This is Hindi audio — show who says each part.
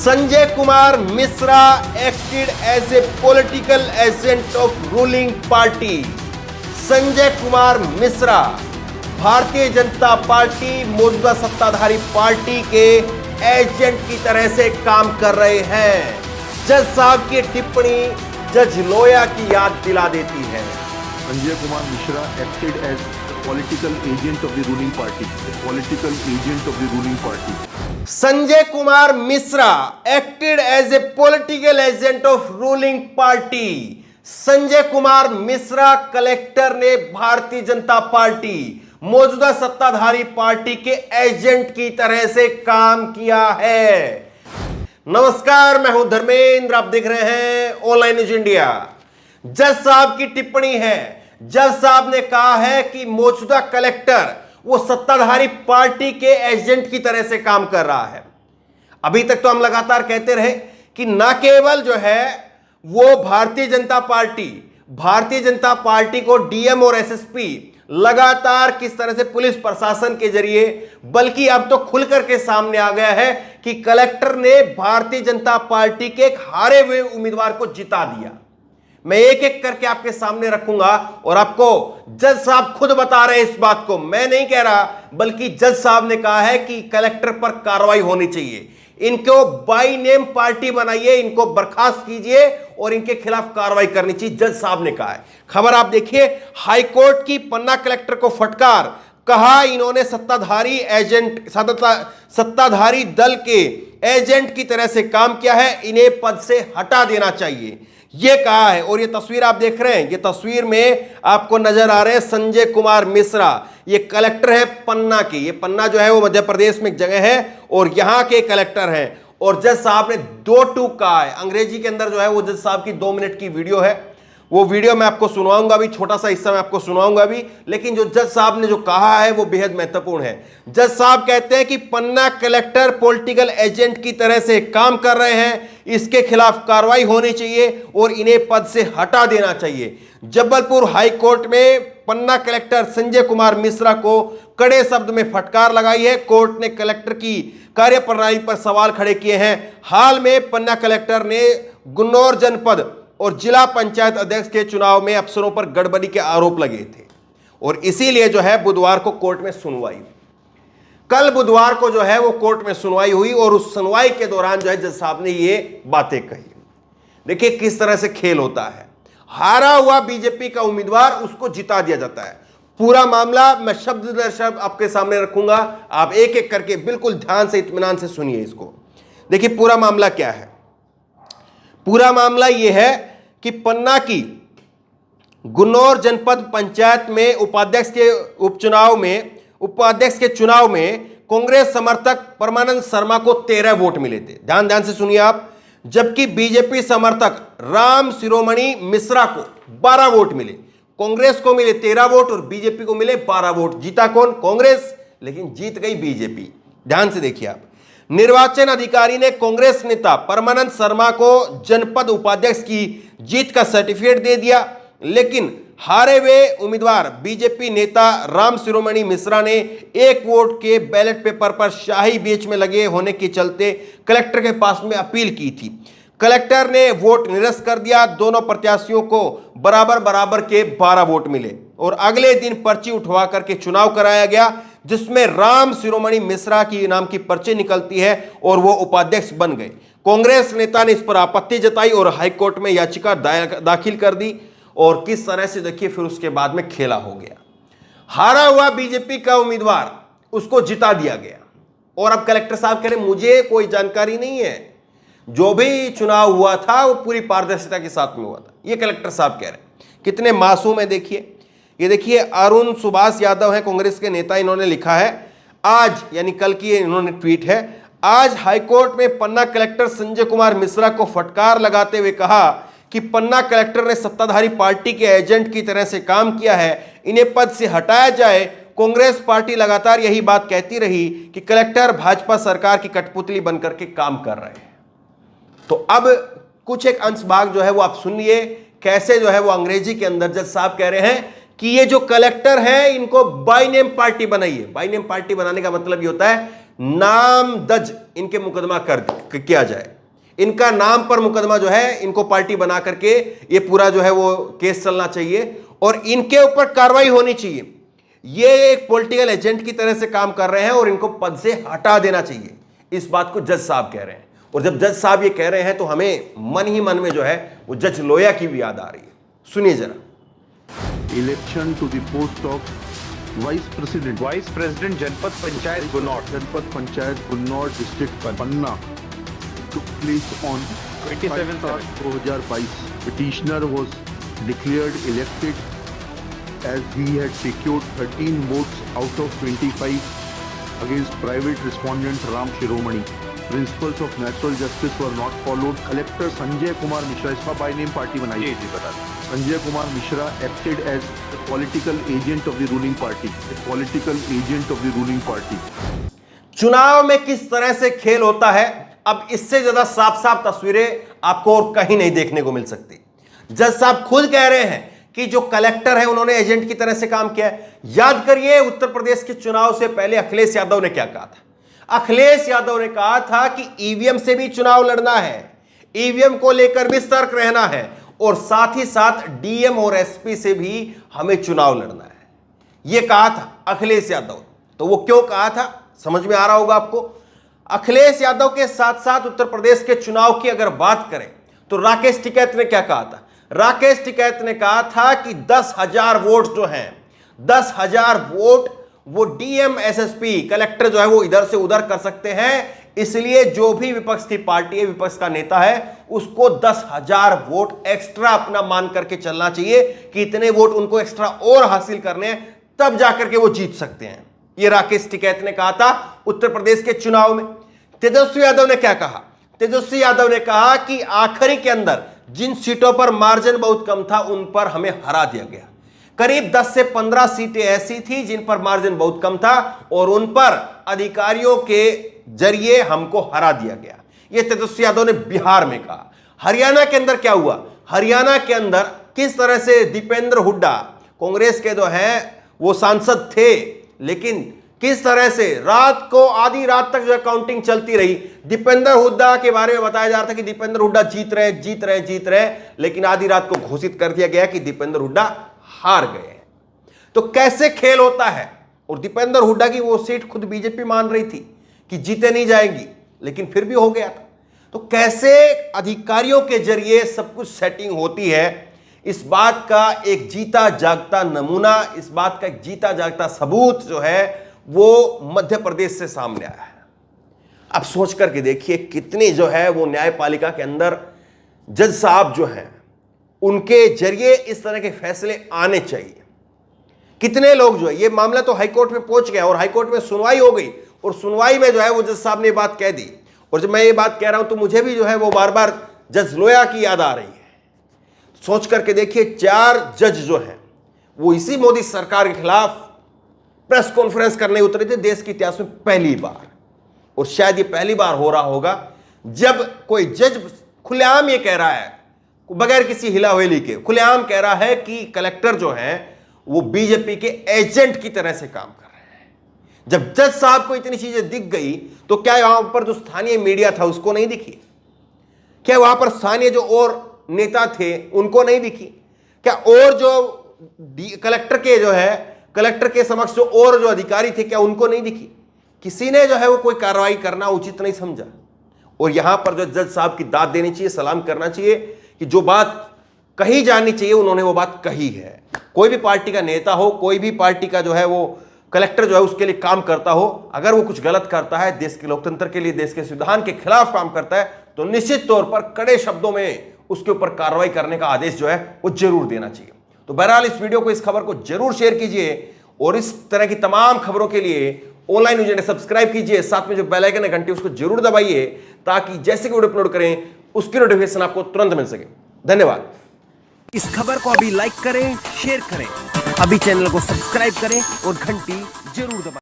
Speaker 1: Sanjay Kumar Mishra acted as a political agent of ruling party। Sanjay Kumar Mishra Bharatiya Janata party मौजूदा सत्ताधारी पार्टी के एजेंट की तरह से काम कर रहे हैं। जज साहब की टिप्पणी जज लोया की याद दिला देती है।
Speaker 2: Sanjay Kumar Mishra acted as political agent of the ruling party। Political agent of the ruling party।
Speaker 1: Sanjay Kumar Mishra acted as a political agent of ruling party. Sanjay Kumar Mishra collector ने भारतीय जनता पार्टी मौजूदा सत्ताधारी पार्टी के एजेंट की तरह से काम किया है। नमस्कार, मैं हूं धर्मेंद्र, आप देख रहे हैं ऑनलाइन न्यूज इंडिया। जज साहब की टिप्पणी है। जज साहब ने कहा है कि मौजूदा कलेक्टर वो सत्ताधारी पार्टी के एजेंट की तरह से काम कर रहा है। अभी तक तो हम लगातार कहते रहे कि ना केवल जो है वो भारतीय जनता पार्टी को डीएम और एसएसपी लगातार किस तरह से पुलिस प्रशासन के जरिए, बल्कि अब तो खुलकर के सामने आ गया है कि कलेक्टर ने भारतीय जनता पार्टी के एक हारे हुए उम्मीदवार को जिता दिया। मैं एक एक करके आपके सामने रखूंगा और आपको जज साहब खुद बता रहे हैं इस बात को, मैं नहीं कह रहा, बल्कि जज साहब ने कहा है कि कलेक्टर पर कार्रवाई होनी चाहिए। इनको बाई नेम पार्टी बनाइए, इनको बर्खास्त कीजिए और इनके खिलाफ कार्रवाई करनी चाहिए, जज साहब ने कहा है। खबर आप देखिए, हाईकोर्ट की पन्ना कलेक्टर को फटकार, कहा इन्होंने सत्ताधारी दल के एजेंट की तरह से काम किया है, इन्हें पद से हटा देना चाहिए, ये कहा है। और ये तस्वीर आप देख रहे हैं, ये तस्वीर में आपको नजर आ रहे हैं संजय कुमार मिश्रा, ये कलेक्टर है पन्ना की। ये पन्ना जो है वो मध्य प्रदेश में एक जगह है और यहां के कलेक्टर हैं। और जज साहब ने 2 टूक कहा है, अंग्रेजी के अंदर जो है वो जज साहब की 2 मिनट की वीडियो है, वो वीडियो मैं आपको सुनवाऊंगा भी, छोटा सा हिस्सा मैं आपको सुनवाऊंगा भी, लेकिन जो जज साहब ने जो कहा है वो बेहद महत्वपूर्ण है। जज साहब कहते हैं कि पन्ना कलेक्टर पॉलिटिकल एजेंट की तरह से काम कर रहे हैं, इसके खिलाफ कार्रवाई होनी चाहिए और इन्हें पद से हटा देना चाहिए। जबलपुर हाई कोर्ट में पन्ना कलेक्टर संजय कुमार मिश्रा को कड़े शब्द में फटकार लगाई है। कोर्ट ने कलेक्टर की कार्यप्रणाली पर सवाल खड़े किए हैं। हाल में पन्ना कलेक्टर ने गुन्नौर जनपद और जिला पंचायत अध्यक्ष के चुनाव में अफसरों पर गड़बड़ी के आरोप लगे थे और इसीलिए जो है बुधवार को कोर्ट में सुनवाई हुई। कल बुधवार को जो है वो कोर्ट में सुनवाई हुई और उस सुनवाई के दौरान जो है जज साहब ने ये बातें कही। देखिए किस तरह से खेल होता है, हारा हुआ बीजेपी का उम्मीदवार उसको जिता दिया जाता है। पूरा मामला मैं शब्द दर शब्द आपके सामने रखूंगा, आप एक एक करके बिल्कुल ध्यान से इत्मीनान से सुनिए इसको। देखिए पूरा मामला क्या है। पूरा मामला यह है कि पन्ना की गुन्नौर जनपद पंचायत में उपाध्यक्ष के चुनाव में कांग्रेस समर्थक परमानंद शर्मा को 13 वोट मिले थे। ध्यान से सुनिए आप। जबकि बीजेपी समर्थक राम शिरोमणि मिश्रा को 12 वोट मिले। कांग्रेस को मिले 13 वोट और बीजेपी को मिले 12 वोट। जीता कौन? कांग्रेस, लेकिन जीत गई बीजेपी। ध्यान से देखिए आप। निर्वाचन अधिकारी ने कांग्रेस नेता परमानंद शर्मा को जनपद उपाध्यक्ष की जीत का सर्टिफिकेट दे दिया, लेकिन हारे हुए उम्मीदवार बीजेपी नेता राम शिरोमणि मिश्रा ने 1 वोट के बैलेट पेपर पर शाही बीच में लगे होने के चलते कलेक्टर के पास में अपील की थी। कलेक्टर ने वोट निरस्त कर दिया। दोनों प्रत्याशियों को बराबर के 12 वोट मिले और अगले दिन पर्ची उठवा करके चुनाव कराया गया, जिसमें राम शिरोमणि मिश्रा की नाम की पर्ची निकलती है और वो उपाध्यक्ष बन गए। कांग्रेस नेता ने इस पर आपत्ति जताई और हाईकोर्ट में याचिका दाखिल कर दी और किस तरह से देखिए फिर उसके बाद में खेला हो गया। हारा हुआ बीजेपी का उम्मीदवार उसको जिता दिया गया और अब कलेक्टर साहब कह रहे मुझे कोई जानकारी नहीं है, जो भी चुनाव हुआ था वो पूरी पारदर्शिता के साथ में हुआ था, ये कलेक्टर साहब कह रहे हैं। कितने मासूम है देखिए। ये देखिए अरुण सुभाष यादव है कांग्रेस के नेता, इन्होंने लिखा है आज, यानी कल की इन्होंने ट्वीट है, आज हाईकोर्ट में पन्ना कलेक्टर संजय कुमार मिश्रा को फटकार लगाते हुए कहा कि पन्ना कलेक्टर ने सत्ताधारी पार्टी के एजेंट की तरह से काम किया है, इन्हें पद से हटाया जाए। कांग्रेस पार्टी लगातार यही बात कहती रही कि कलेक्टर भाजपा सरकार की कठपुतली बनकर के काम कर रहे हैं। तो अब कुछ एक अंश भाग जो है वो आप सुनिए, कैसे जो है वो अंग्रेजी के अंदर जज साहब कह रहे हैं कि ये जो कलेक्टर है इनको बाय नेम पार्टी बनाइए। बाय नेम पार्टी बनाने का मतलब ये होता है नामदज इनके मुकदमा किया जाए, इनका नाम पर मुकदमा जो है, इनको पार्टी बना करके ये पूरा जो है वो केस चलना चाहिए और इनके ऊपर कार्रवाई होनी चाहिए। ये एक पॉलिटिकल एजेंट की तरह से काम कर रहे हैं और इनको पद से हटा देना चाहिए। इस बात को जज साहब कह रहे हैं और जब जज साहब ये कह रहे हैं तो हमें मन ही मन में जो है वो जज लोया की भी याद आ रही है। सुनिए जरा।
Speaker 2: Election to the post of Vice President
Speaker 3: जनपद पंचायत गुन्नौर
Speaker 2: जनपद panchayat Gunnaur district Panna took place on 27/7/2022. Petitioner was declared elected as he had secured 13 votes out of 25 against private respondent Ram Shiromani. Principles of natural justice were not followed. Collector Sanjay Kumar Mishra, इसका by name party बनाई।
Speaker 3: जी बता दें।
Speaker 2: Sanjay Kumar Mishra acted as the political agent of the ruling party. The political agent of the ruling party.
Speaker 1: चुनाव में किस तरह से खेल होता है, अब इससे ज्यादा साफ साफ तस्वीरें आपको और कहीं नहीं देखने को मिल सकती। जज साहब खुद कह रहे हैं कि जो कलेक्टर है उन्होंने एजेंट की तरह से काम किया है। याद करिए उत्तर प्रदेश के चुनाव से पहले अखिलेश यादव ने क्या कहा था। अखिलेश यादव ने कहा था कि ईवीएम से भी चुनाव लड़ना है, ईवीएम को लेकर भी सतर्क रहना है और साथ ही साथ डीएम और एसपी से भी हमें चुनाव लड़ना है। यह कहा था अखिलेश यादव। तो वो क्यों कहा था समझ में आ रहा होगा आपको। अखिलेश यादव के साथ साथ उत्तर प्रदेश के चुनाव की अगर बात करें तो राकेश टिकैत ने क्या कहा था। राकेश टिकैत ने कहा था कि 10,000 वोट जो हैं, 10,000 वोट वो डीएम एसएसपी कलेक्टर जो है वो इधर से उधर कर सकते हैं, इसलिए जो भी विपक्ष की पार्टी है, विपक्ष का नेता है, उसको 10,000 वोट एक्स्ट्रा अपना मान करके चलना चाहिए कि इतने वोट उनको एक्स्ट्रा और हासिल करने हैं, तब जाकर के वो जीत सकते हैं। ये राकेश टिकैत ने कहा था उत्तर प्रदेश के चुनाव में। तेजस्वी यादव ने क्या कहा। तेजस्वी यादव ने कहा कि आखिरी के अंदर जिन सीटों पर मार्जिन बहुत कम था उन पर हमें हरा दिया गया। करीब 10 से 15 सीटें ऐसी थी जिन पर मार्जिन बहुत कम था और उन पर अधिकारियों के जरिए हमको हरा दिया गया। यह तेजस्वी यादव ने बिहार में कहा। हरियाणा के अंदर क्या हुआ। हरियाणा के अंदर किस तरह से दीपेंद्र हुड्डा कांग्रेस के जो हैं वो सांसद थे, लेकिन किस तरह से रात को आधी रात तक जो काउंटिंग चलती रही। दीपेंद्र हुड्डा के बारे में बताया जा रहा था कि दीपेंद्र हुड्डा जीत रहे, लेकिन आधी रात को घोषित कर दिया गया कि दीपेंद्र हुड्डा हार गए। तो कैसे खेल होता है। और दीपेंद्र हुड्डा की वो सीट खुद बीजेपी मान रही थी कि जीते नहीं जाएंगी, लेकिन फिर भी हो गया था। तो कैसे अधिकारियों के जरिए सब कुछ सेटिंग होती है, इस बात का एक जीता जागता नमूना, इस बात का एक जीता जागता सबूत जो है वो मध्य प्रदेश से सामने आया है। अब सोच करके देखिए कितनी जो है वो न्यायपालिका के अंदर जज साहब जो हैं उनके जरिए इस तरह के फैसले आने चाहिए। कितने लोग जो है, ये मामला तो हाईकोर्ट में पहुंच गया और हाईकोर्ट में सुनवाई हो गई और सुनवाई में जो है वो जज साहब ने बात कह दी। और जब मैं ये बात कह रहा हूं तो मुझे भी जो है वो बार बार जज लोया की याद आ रही है। सोच करके देखिए 4 जज जो हैं वो इसी मोदी सरकार के खिलाफ प्रेस कॉन्फ्रेंस करने उतरे थे देश के इतिहास में पहली बार। और शायद ये पहली बार हो रहा होगा जब कोई जज खुलेआम ये कह रहा है, बगैर किसी हिलावेली के खुलेआम कह रहा है कि कलेक्टर जो है वो बीजेपी के एजेंट की तरह से काम कर रहे हैं। जब जज साहब को इतनी चीजें दिख गई तो क्या वहां पर जो स्थानीय मीडिया था उसको नहीं दिखी? क्या वहां पर स्थानीय जो और नेता थे उनको नहीं दिखी? क्या और जो कलेक्टर के समक्ष जो और जो अधिकारी थे क्या उनको नहीं दिखी? किसी ने जो है वो कोई कार्रवाई करना उचित नहीं समझा। और यहां पर जो जज साहब की दाद देनी चाहिए, सलाम करना चाहिए कि जो बात कही जानी चाहिए उन्होंने वो बात कही है। कोई भी पार्टी का नेता हो, कोई भी पार्टी का जो है वो कलेक्टर जो है उसके लिए काम करता हो, अगर वो कुछ गलत करता है, देश के लोकतंत्र के लिए, देश के संविधान के खिलाफ काम करता है, तो निश्चित तौर पर कड़े शब्दों में उसके ऊपर कार्रवाई करने का आदेश जो है वो जरूर देना चाहिए। तो बहरहाल इस वीडियो को, इस खबर को जरूर शेयर कीजिए और इस तरह की तमाम खबरों के लिए ऑनलाइन न्यूज़ चैनल सब्सक्राइब कीजिए। साथ में जो बेल आइकन है घंटी उसको जरूर दबाइए ताकि जैसे कि वीडियो अपलोड करें उसकी नोटिफिकेशन आपको तुरंत मिल सके। धन्यवाद।
Speaker 4: इस खबर को अभी लाइक करें, शेयर करें, अभी चैनल को सब्सक्राइब करें और घंटी जरूर दबाएं।